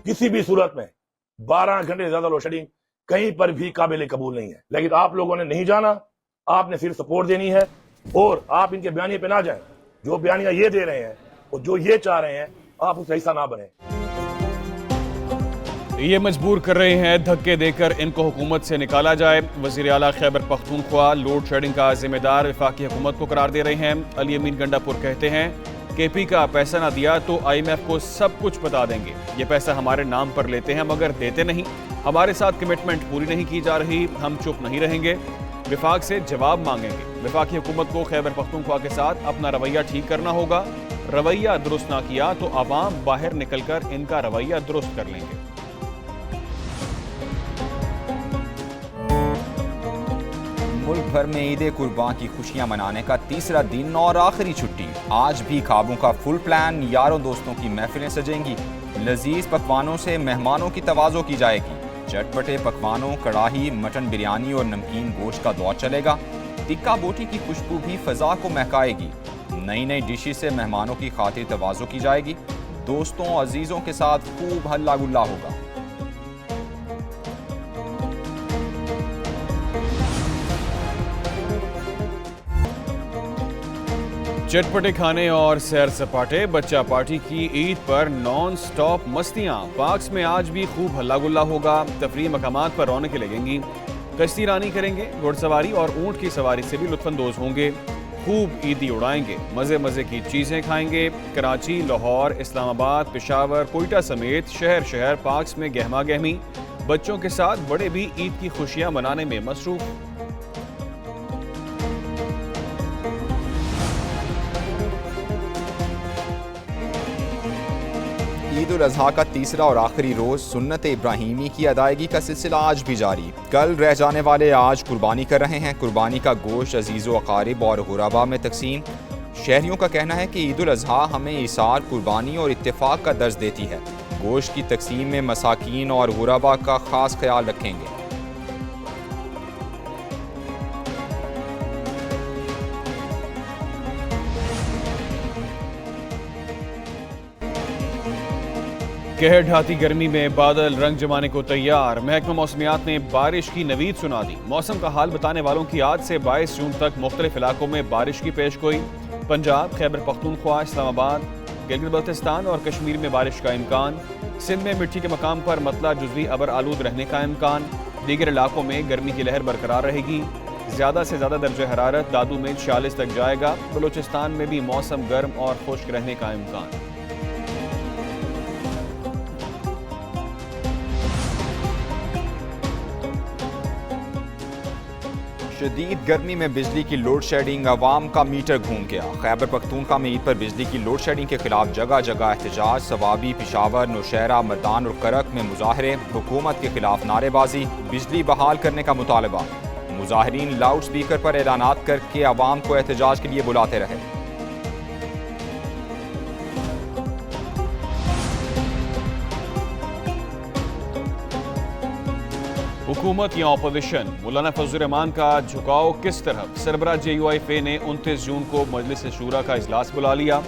کسی بھی صورت میں 12 گھنٹے سے زیادہ لوڈ شیڈنگ کہیں پر بھی قابل قبول نہیں ہے. لیکن آپ لوگوں نے نہیں جانا, آپ نے صرف سپورٹ دینی ہے, اور آپ ان کے بیانیے پہ نہ جائیں. جو بیانیاں یہ دے رہے ہیں اور جو یہ چاہ رہے ہیں, آپ اس کا حصہ نہ بنیں. یہ مجبور کر رہے ہیں دھکے دے کر ان کو حکومت سے نکالا جائے. وزیر اعلیٰ خیبر پختونخوا لوڈ شیڈنگ کا ذمہ دار وفاقی حکومت کو قرار دے رہے ہیں. علی امین گنڈا پور کہتے ہیں کے پی کا پیسہ نہ دیا تو آئی ایم ایف کو سب کچھ بتا دیں گے. یہ پیسہ ہمارے نام پر لیتے ہیں مگر دیتے نہیں. ہمارے ساتھ کمٹمنٹ پوری نہیں کی جا رہی, ہم چپ نہیں رہیں گے, وفاق سے جواب مانگیں گے. وفاقی حکومت کو خیبر پختونخوا کے ساتھ اپنا رویہ ٹھیک کرنا ہوگا. رویہ درست نہ کیا تو عوام باہر نکل کر ان کا رویہ درست کر لیں گے. ملک بھر میں عید قرباں کی خوشیاں منانے کا تیسرا دن اور آخری چھٹی. آج بھی خوابوں کا فل پلان, یاروں دوستوں کی محفلیں سجیں گی. لذیذ پکوانوں سے مہمانوں کی توازو کی جائے گی. چٹپٹے پکوانوں, کڑاہی, مٹن بریانی اور نمکین گوشت کا دور چلے گا. ٹکا بوٹی کی خوشبو بھی فضا کو مہکائے گی. نئی نئی ڈشز سے مہمانوں کی خاطر توازو کی جائے گی. دوستوں عزیزوں کے ساتھ خوب ہلا گلا ہوگا. چٹپٹے کھانے اور سیر سپاٹے, بچہ پارٹی کی عید پر نان سٹاپ مستیاں. پارکس میں آج بھی خوب ہلا گلا ہوگا. تفریح مقامات پر رونقیں لگیں گی. کشتی رانی کریں گے, گھڑ سواری اور اونٹ کی سواری سے بھی لطف اندوز ہوں گے. خوب عیدی اڑائیں گے, مزے مزے کی چیزیں کھائیں گے. کراچی, لاہور, اسلام آباد, پشاور, کوئٹہ سمیت شہر شہر پارکس میں گہما گہمی. بچوں کے ساتھ بڑے بھی عید کی خوشیاں منانے میں مصروف. عید الاضحیٰ کا تیسرا اور آخری روز سنت ابراہیمی کی ادائیگی کا سلسلہ آج بھی جاری. کل رہ جانے والے آج قربانی کر رہے ہیں. قربانی کا گوشت عزیز و اقارب اور غربا میں تقسیم. شہریوں کا کہنا ہے کہ عید الاضحیٰ ہمیں ایثار, قربانی اور اتفاق کا درس دیتی ہے. گوشت کی تقسیم میں مساکین اور غربا کا خاص خیال رکھیں گے. قہر ڈھاتی گرمی میں بادل رنگ جمانے کو تیار. محکمہ موسمیات نے بارش کی نوید سنا دی. موسم کا حال بتانے والوں کی آج سے 22 جون تک مختلف علاقوں میں بارش کی پیش گوئی. پنجاب, خیبر پختونخوا, اسلام آباد, گلگت بلتستان اور کشمیر میں بارش کا امکان. سندھ میں مٹی کے مقام پر مطلع جزوی ابر آلود رہنے کا امکان. دیگر علاقوں میں گرمی کی لہر برقرار رہے گی. زیادہ سے زیادہ درجہ حرارت دادو میں 46 تک جائے گا. بلوچستان میں بھی موسم گرم اور خشک رہنے کا امکان. شدید گرمی میں بجلی کی لوڈ شیڈنگ, عوام کا میٹر گھوم گیا. خیبر پختونخوا میں عید پر بجلی کی لوڈ شیڈنگ کے خلاف جگہ جگہ احتجاج. ثوابی, پشاور, نوشہرہ, مردان اور کرک میں مظاہرے. حکومت کے خلاف نعرے بازی. بجلی بحال کرنے کا مطالبہ. مظاہرین لاؤڈ سپیکر پر اعلانات کر کے عوام کو احتجاج کے لیے بلاتے رہے. حکومت یا اپوزیشن, مولانا فضل الرحمان کا جھکاؤ کس طرح. سربراہ جے یو آئی فے نے 29 جون کو مجلس شورا کا اجلاس بلا لیا.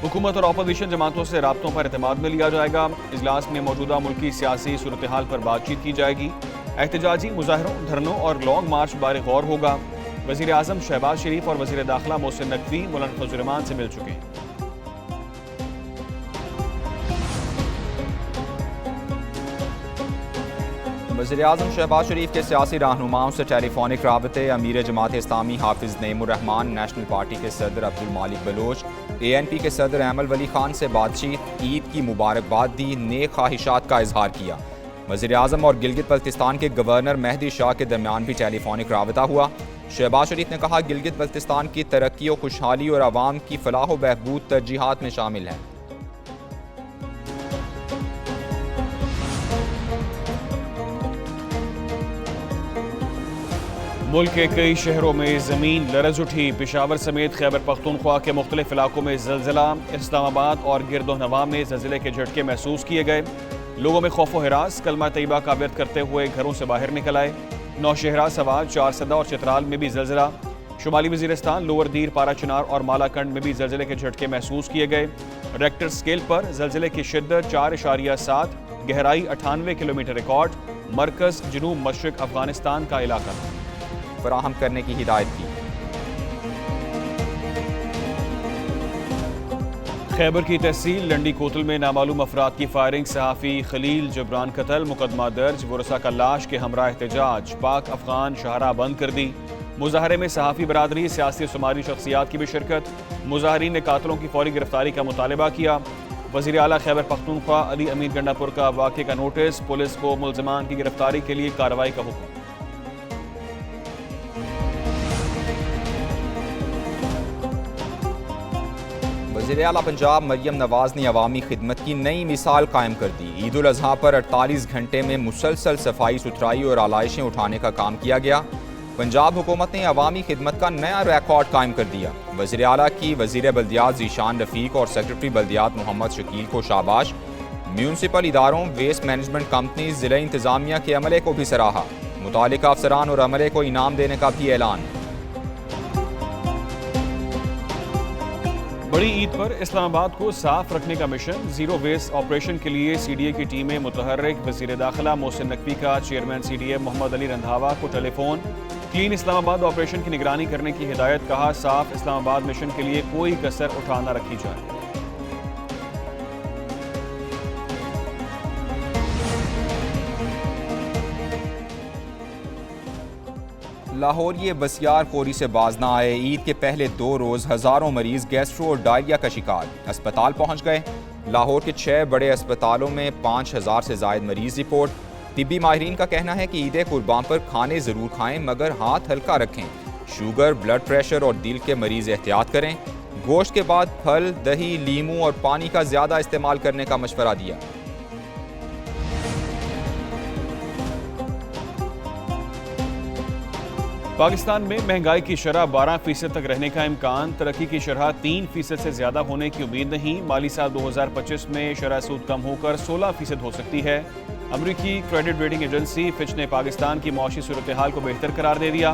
حکومت اور اپوزیشن جماعتوں سے رابطوں پر اعتماد میں لیا جائے گا. اجلاس میں موجودہ ملکی سیاسی صورتحال پر بات چیت کی جائے گی. احتجاجی مظاہروں, دھرنوں اور لانگ مارچ بارے غور ہوگا. وزیر اعظم شہباز شریف اور وزیر داخلہ محسن نقوی مولانا فضل الرحمان سے مل چکے ہیں. وزیر اعظم شہباز شریف کے سیاسی رہنماؤں سے ٹیلی فونک رابطے. امیر جماعت اسلامی حافظ نعیم الرحمان, نیشنل پارٹی کے صدر عبد المالک بلوچ, اے این پی کے صدر ایمل ولی خان سے بات چیت. عید کی مبارکباد دی, نیک خواہشات کا اظہار کیا. وزیر اعظم اور گلگت بلتستان کے گورنر مہدی شاہ کے درمیان بھی ٹیلی فونک رابطہ ہوا. شہباز شریف نے کہا گلگت بلتستان کی ترقی و خوشحالی اور عوام کی فلاح و بہبود ترجیحات میں شامل ہے. ملک کے کئی شہروں میں زمین لرز اٹھی. پشاور سمیت خیبر پختونخوا کے مختلف علاقوں میں زلزلہ. اسلام آباد اور گرد و نواح میں زلزلے کے جھٹکے محسوس کیے گئے. لوگوں میں خوف و ہراس. کلمہ طیبہ کا ورد کرتے ہوئے گھروں سے باہر نکل آئے. نوشہرہ, سوات, چارسدہ اور چترال میں بھی زلزلہ. شمالی وزیرستان, لوور دیر, پارا چنار اور مالا کنڈ میں بھی زلزلے کے جھٹکے محسوس کیے گئے. ریکٹر سکیل پر زلزلے کی شدت 4.7. گہرائی 98 کلومیٹر ریکارڈ، مرکز جنوب مشرق افغانستان کا علاقہ فراہم کرنے کی ہدایت کی۔ خیبر کی تحصیل لنڈی کوتل میں نامعلوم افراد کی فائرنگ، صحافی خلیل جبران قتل، مقدمہ درج، ورثاء کا لاش کے ہمراہ احتجاج، پاک افغان شاہراہ بند کر دی۔ مظاہرے میں صحافی برادری، سیاسی و سماجی شخصیات کی بھی شرکت، مظاہرین نے قاتلوں کی فوری گرفتاری کا مطالبہ کیا۔ وزیر اعلیٰ خیبر پختونخوا علی امین گنڈا پور کا واقعے کا نوٹس، پولیس کو ملزمان کی گرفتاری کے لیے کارروائی کا حکم۔ وزیر اعلیٰ پنجاب مریم نواز نے عوامی خدمت کی نئی مثال قائم کر دی۔ عید الاضحیٰ پر 48 گھنٹے میں مسلسل صفائی ستھرائی اور آلائشیں اٹھانے کا کام کیا گیا۔ پنجاب حکومت نے عوامی خدمت کا نیا ریکارڈ قائم کر دیا۔ وزیر اعلیٰ کی وزیر بلدیات ذیشان رفیق اور سیکرٹری بلدیات محمد شکیل کو شاباش۔ میونسپل اداروں، ویسٹ مینجمنٹ کمپنیز، ضلع انتظامیہ کے عملے کو بھی سراہا۔ متعلقہ افسران اور عملے کو انعام دینے کا بھی اعلان۔ بڑی عید پر اسلام آباد کو صاف رکھنے کا مشن، زیرو ویسٹ آپریشن کے لیے سی ڈی اے کی ٹیمیں متحرک۔ وزیر داخلہ محسن نقوی کا چیئرمین سی ڈی اے محمد علی رندھاوا کو ٹیلی فون۔ کلین اسلام آباد آپریشن کی نگرانی کرنے کی ہدایت، کہا صاف اسلام آباد مشن کے لیے کوئی کسر اٹھا نہ رکھی جائے۔ لاہور یہ بسیار خوری سے باز نہ آئے۔ عید کے پہلے 2 روز ہزاروں مریض گیسٹرو اور ڈائریا کا شکار، اسپتال پہنچ گئے۔ لاہور کے 6 بڑے اسپتالوں میں 5000 سے زائد مریض رپورٹ۔ طبی ماہرین کا کہنا ہے کہ عید قربان پر کھانے ضرور کھائیں مگر ہاتھ ہلکا رکھیں۔ شوگر، بلڈ پریشر اور دل کے مریض احتیاط کریں۔ گوشت کے بعد پھل، دہی، لیموں اور پانی کا زیادہ استعمال کرنے کا مشورہ دیا۔ پاکستان میں مہنگائی کی شرح 12% تک رہنے کا امکان، ترقی کی شرح 3% سے زیادہ ہونے کی امید نہیں۔ مالی سال 2025 میں شرح سود کم ہو کر 16% ہو سکتی ہے۔ امریکی کریڈٹ ریٹنگ ایجنسی فچ نے پاکستان کی معاشی صورتحال کو بہتر قرار دے دیا۔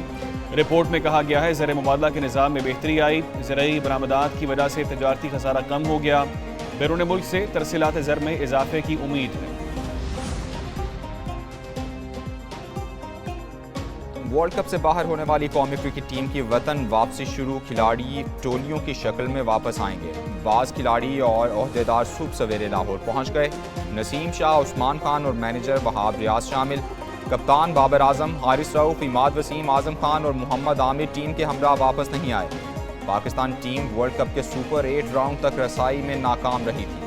رپورٹ میں کہا گیا ہے زر مبادلہ کے نظام میں بہتری آئی، زرعی برآمدات کی وجہ سے تجارتی خسارہ کم ہو گیا، بیرون ملک سے ترسیلات زر میں اضافے کی امید ہے۔ ورلڈ کپ سے باہر ہونے والی قومی کرکٹ ٹیم کی وطن واپسی شروع، کھلاڑی ٹولیوں کی شکل میں واپس آئیں گے۔ بعض کھلاڑی اور عہدیدار صبح سویرے لاہور پہنچ گئے۔ نسیم شاہ، عثمان خان اور مینیجر وہاب ریاض شامل۔ کپتان بابر اعظم، حارث رؤف، عماد وسیم، اعظم خان اور محمد عامر ٹیم کے ہمراہ واپس نہیں آئے۔ پاکستان ٹیم ورلڈ کپ کے سپر 8 راؤنڈ تک رسائی میں ناکام رہی تھی۔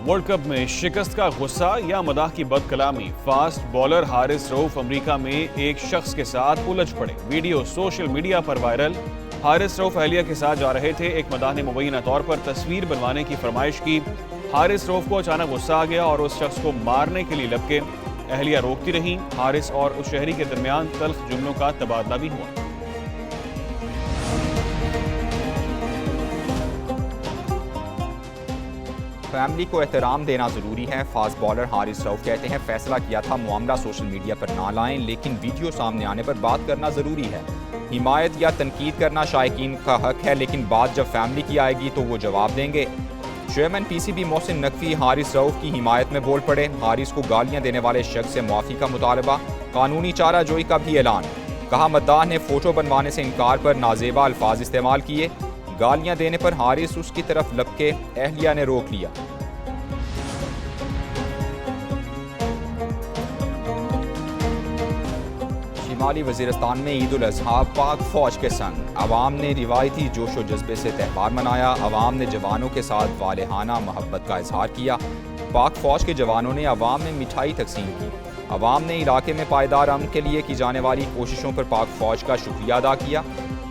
ورلڈ کپ میں شکست کا غصہ یا مداح کی بد کلامی، فاسٹ بالر حارث رؤف امریکہ میں ایک شخص کے ساتھ الجھ پڑے، ویڈیو سوشل میڈیا پر وائرل۔ حارث رؤف اہلیہ کے ساتھ جا رہے تھے، ایک مداح نے مبینہ طور پر تصویر بنوانے کی فرمائش کی۔ حارث رؤف کو اچانک غصہ آ گیا اور اس شخص کو مارنے کے لیے لپکے، اہلیہ روکتی رہیں۔ حارث اور اس شہری کے درمیان تلخ جملوں کا تبادلہ بھی ہوا۔ فیملی کو احترام دینا ضروری ہے، فاسٹ بالر حارث رؤف کہتے ہیں فیصلہ کیا تھا معاملہ سوشل میڈیا پر نہ لائیں، لیکن ویڈیو سامنے آنے پر بات کرنا ضروری ہے۔ حمایت یا تنقید کرنا شائقین کا حق ہے، لیکن بات جب فیملی کی آئے گی تو وہ جواب دیں گے۔ Chairman P C B Mohsin Naqvi Haris رؤف کی حمایت میں بول پڑے۔ حارث کو گالیاں دینے والے شخص سے معافی کا مطالبہ، قانونی چارہ جوئی کا بھی اعلان۔ کہا مداح نے فوٹو بنوانے سے انکار پر نازیبا الفاظ استعمال کیے، گالیاں دینے پر حارث اس کی طرف لپکے، اہلیہ نے روک لیا۔ شمالی وزیرستان میں عید الاضحیٰ پاک فوج کے سنگ، عوام نے روایتی جوش و جذبے سے تہوار منایا۔ عوام نے جوانوں کے ساتھ والہانہ محبت کا اظہار کیا۔ پاک فوج کے جوانوں نے عوام میں مٹھائی تقسیم کی۔ عوام نے علاقے میں پائیدار امن کے لیے کی جانے والی کوششوں پر پاک فوج کا شکریہ ادا کیا۔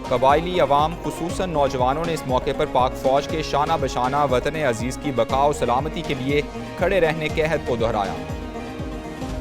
قبائلی عوام خصوصاً نوجوانوں نے اس موقع پر پاک فوج کے شانہ بشانہ وطن عزیز کی بقا و سلامتی کے لیے کھڑے رہنے کے عہد کو دہرایا۔